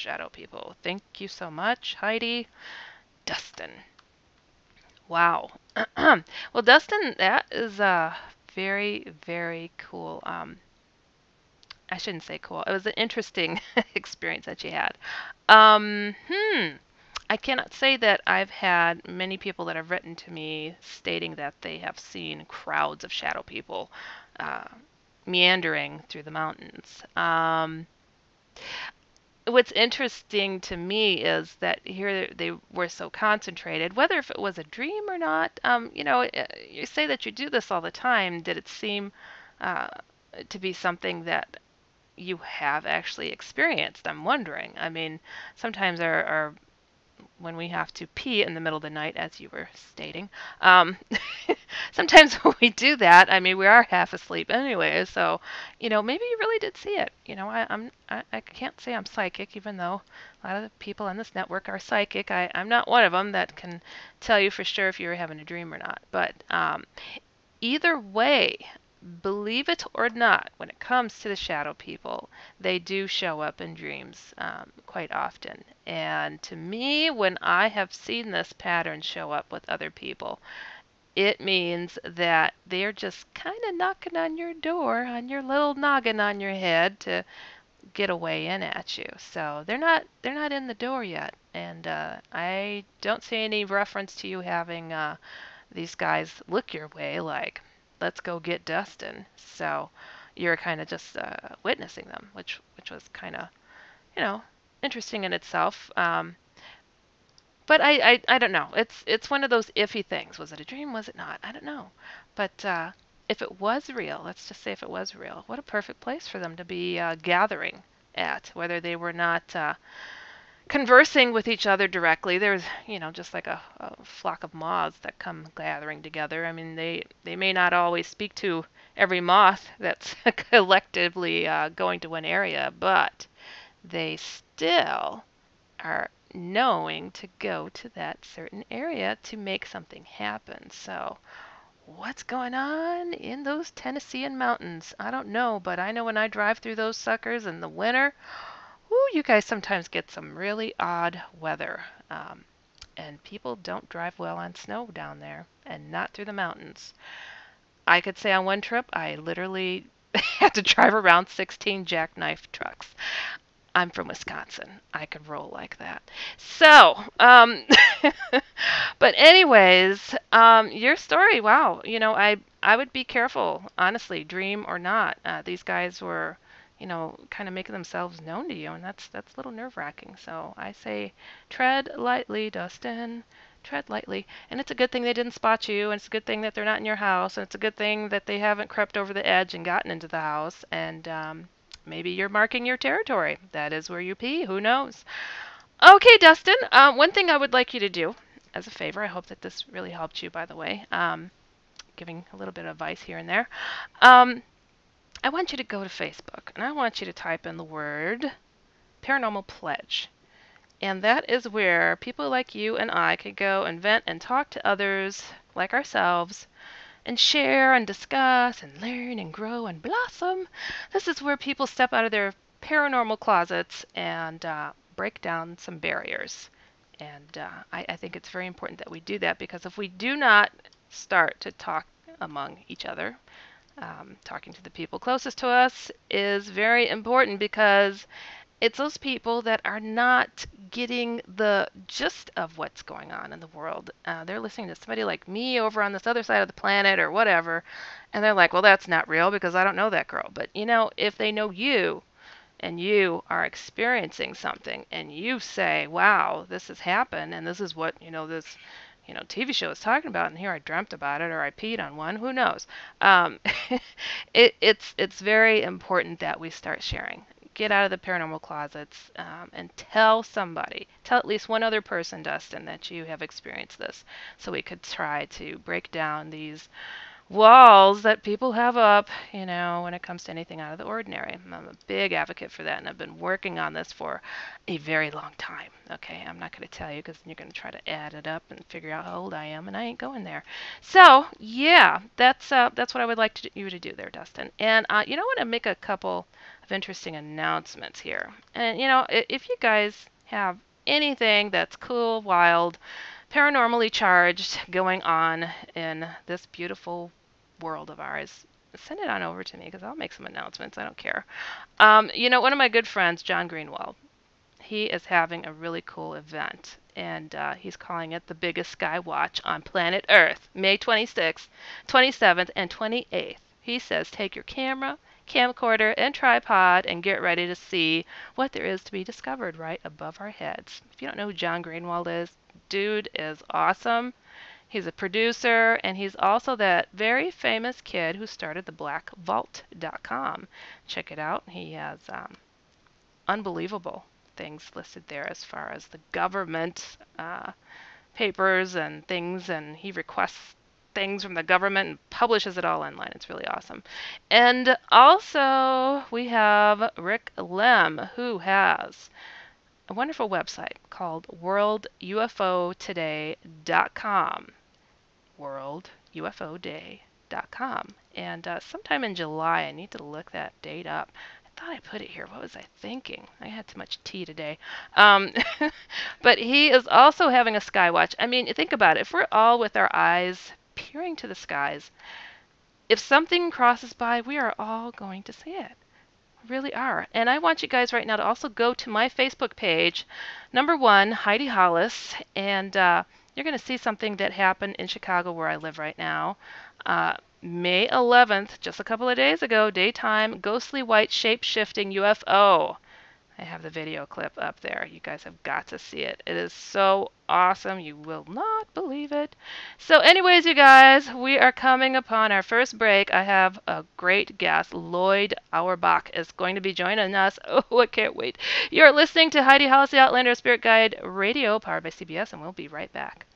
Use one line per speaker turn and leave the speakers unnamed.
shadow people. Thank you so much, Heidi. Dustin. Wow. Well, Dustin, that is very, very cool. I shouldn't say cool. It was an interesting experience that you had. Um, hmm. I cannot say that I've had many people that have written to me stating that they have seen crowds of shadow people uh, meandering through the mountains. What's interesting to me is that here they were so concentrated, whether if it was a dream or not. You say that you do this all the time. Did it seem uh, to be something that you have actually experienced? I'm wondering. I mean, sometimes our when we have to pee in the middle of the night, as you were stating. Um, Sometimes when we do that, I mean, we are half asleep anyway. So, maybe you really did see it. I can't say I'm psychic, even though a lot of the people on this network are psychic. I'm not one of them that can tell you for sure if you're having a dream or not. But either way, believe it or not, when it comes to the shadow people, they do show up in dreams quite often. And to me, when I have seen this pattern show up with other people, it means that they're just kind of knocking on your door, on your little noggin on your head to get a way in at you. So they're not in the door yet. And I don't see any reference to you having these guys look your way like, let's go get Dustin. So you're kind of just witnessing them, which was kind of, you know, interesting in itself. But I don't know. It's one of those iffy things. Was it a dream? Was it not? I don't know. But if it was real, let's just say if it was real, what a perfect place for them to be gathering at, whether they were not conversing with each other directly. There's, just like a flock of moths that come gathering together. I mean, they may not always speak to every moth that's collectively going to one area, but they still are knowing to go to that certain area to make something happen. So, what's going on in those Tennessean mountains? I don't know, but I know when I drive through those suckers in the winter, whoo, you guys sometimes get some really odd weather. And people don't drive well on snow down there, and not through the mountains. I could say on one trip, I literally had to drive around 16 jackknife trucks. I'm from Wisconsin. I could roll like that. So, but anyways, your story, wow. I would be careful, honestly, dream or not. These guys were, kind of making themselves known to you, and that's a little nerve-wracking. So I say, tread lightly, Dustin. Tread lightly. And it's a good thing they didn't spot you, and it's a good thing that they're not in your house, and it's a good thing that they haven't crept over the edge and gotten into the house. And maybe you're marking your territory. That is where you pee. Who knows? Okay, Dustin. One thing I would like you to do as a favor, I hope that this really helped you, by the way, giving a little bit of advice here and there. I want you to go to Facebook and I want you to type in the word paranormal pledge. And that is where people like you and I could go and vent and talk to others like ourselves and share and discuss and learn and grow and blossom. This is where people step out of their paranormal closets and break down some barriers. And I think it's very important that we do that because if we do not start to talk among each other, talking to the people closest to us is very important because it's those people that are not getting the gist of what's going on in the world. They're listening to somebody like me over on this other side of the planet or whatever, and they're like, well, that's not real because I don't know that girl. But, if they know you and you are experiencing something and you say, wow, this has happened and this is what, this TV show is talking about, and here I dreamt about it or I peed on one. Who knows? Um, it's very important that we start sharing. Get out of the paranormal closets and tell somebody, tell at least one other person, Dustin, that you have experienced this, so we could try to break down these walls that people have up, when it comes to anything out of the ordinary. I'm a big advocate for that, and I've been working on this for a very long time. Okay, I'm not going to tell you because you're going to try to add it up and figure out how old I am, and I ain't going there. So yeah, that's what I would like you to do there, Dustin. And I want to make a couple of interesting announcements here. And if you guys have anything that's cool, wild, paranormally charged going on in this beautiful world of ours, send it on over to me because I'll make some announcements. I don't care. One of my good friends, John Greenwald, he is having a really cool event, and he's calling it the biggest sky watch on planet Earth, May 26th, 27th, and 28th. He says take your camera, camcorder, and tripod and get ready to see what there is to be discovered right above our heads. If you don't know who John Greenwald is, dude is awesome. He's a producer, and he's also that very famous kid who started the blackvault.com. Check it out. He has unbelievable things listed there as far as the government papers and things, and he requests things from the government and publishes it all online. It's really awesome. And also, we have Rick Lem, who has a wonderful website called worldufotoday.com. worldufoday.com. And sometime in July, I need to look that date up. I thought I put it here. What was I thinking? I had too much tea today. Um, but he is also having a sky watch. I mean, think about it. If we're all with our eyes peering to the skies, if something crosses by, we are all going to see it. Really are. And I want you guys right now to also go to my Facebook page, number one, Heidi Hollis, and you're going to see something that happened in Chicago where I live right now. May 11th, just a couple of days ago, daytime, ghostly white shape-shifting UFO. I have the video clip up there. You guys have got to see it. It is so awesome. You will not believe it. So anyways, you guys, we are coming upon our first break. I have a great guest. Lloyd Auerbach is going to be joining us. Oh, I can't wait. You're listening to Heidi Hollis, the Outlander Spirit Guide Radio, powered by CBS, and we'll be right back.